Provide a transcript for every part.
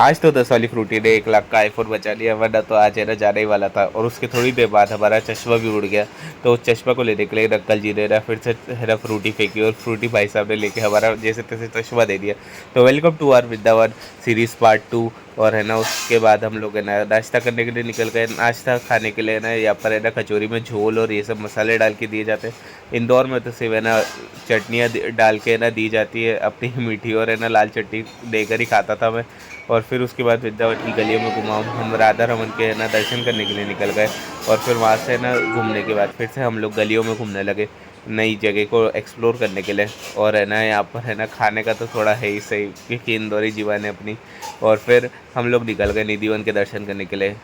आज तो 10 वाली फ्रूटी ने 1 लाख का आईफोन बचा लिया, वरना तो आज है ना जाने ही वाला था। और उसके थोड़ी देर बाद हमारा चश्मा भी उड़ गया। तो उस चश्मा को लेने के लिए अंकल जी ने ना फिर से है ना फ्रूटी फेंकी, और फ्रूटी भाई साहब ने लेके हमारा जैसे तैसे चश्मा दे दिया। तो welcome to our Vrindavan series part 2। और है ना उसके बाद हम लोग है ना नाश्ता करने के लिए निकल गए। नाश्ता खाने के लिए ना यहाँ पर है ना कचौरी में झोल और ये सब मसाले डाल के दिए जाते हैं। इंदौर में तो सिर्फ है ना चटनियाँ डाल के ना दी जाती है, अपनी मीठी और है ना लाल चटनी देकर ही खाता था मैं। और फिर उसके बाद वृंदावन की गलियों में घुमा, हम राधा रमन के है ना दर्शन करने के लिए निकल गए। और फिर वहाँ से ना घूमने के बाद फिर से हम लोग गलियों में घूमने लगे, नई जगह को एक्सप्लोर करने के लिए। और है ना यहाँ पर है ना खाने का तो थोड़ा है ही सही, क्योंकि इंदौरी जीवन है अपनी। और फिर हम लोग निकल गए निधिवन के दर्शन करने के लिए।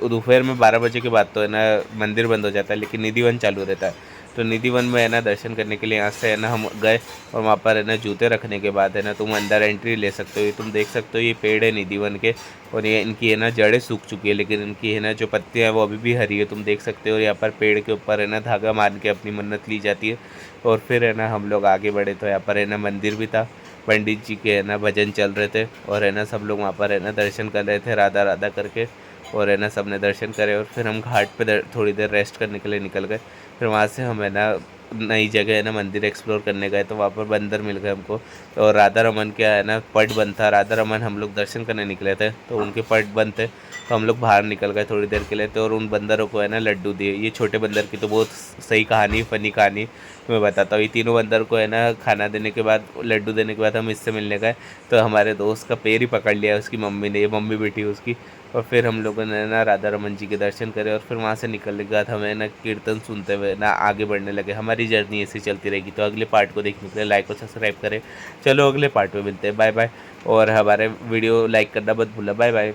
दोपहर में 12 बजे के बाद तो है ना मंदिर बंद हो जाता है, लेकिन निधिवन चालू रहता है। तो निधिवन में है ना दर्शन करने के लिए यहाँ से है ना हम गए। और वहाँ पर है ना जूते रखने के बाद है ना तुम अंदर एंट्री ले सकते हो। ये तुम देख सकते हो, ये पेड़ है निधिवन के। और ये इनकी है ना जड़ें सूख चुकी है, लेकिन इनकी है ना जो पत्तियाँ हैं वो अभी भी हरी है, तुम देख सकते हो। और यहाँ पर पेड़ के ऊपर है ना धागा मान के अपनी मन्नत ली जाती है। और फिर है ना हम लोग आगे बढ़े, तो यहाँ पर है ना मंदिर भी था। पंडित जी के है ना भजन चल रहे थे, और है ना सब लोग वहाँ पर है ना दर्शन कर रहे थे राधा राधा करके। और है ना सब ने दर्शन करे, और फिर हम घाट पे थोड़ी देर रेस्ट करने के लिए निकल गए। फिर वहाँ से हम है ना नई जगह है ना मंदिर एक्सप्लोर करने गए, तो वहाँ पर बंदर मिल गए हमको। और राधा रमन क्या है ना पट बंद था, राधा रमन हम लोग दर्शन करने निकले थे तो उनके पट बंद थे। तो हम लोग बाहर निकल गए थोड़ी देर के लिए, तो और उन बंदरों को है ना लड्डू दिए। ये छोटे बंदर की तो बहुत सही कहानी, फ़नी कहानी मैं बताता हूँ। ये तीनों बंदर को है ना खाना देने के बाद, लड्डू देने के बाद हम इससे मिलने गए। तो हमारे दोस्त का पैर ही पकड़ लिया उसकी मम्मी ने, ये मम्मी बेटी उसकी। और फिर हम लोगों ने ना राधा रमन जी के दर्शन करे, और फिर वहाँ से निकलने के बाद हमें ना कीर्तन सुनते हुए ना आगे बढ़ने लगे। हमारी जर्नी ऐसी चलती रहेगी। तो अगले पार्ट को देखने के लिए लाइक और सब्सक्राइब करें। चलो अगले पार्ट में मिलते हैं, बाय बाय। और हमारे वीडियो लाइक करना मत भूलना, बाय बाय।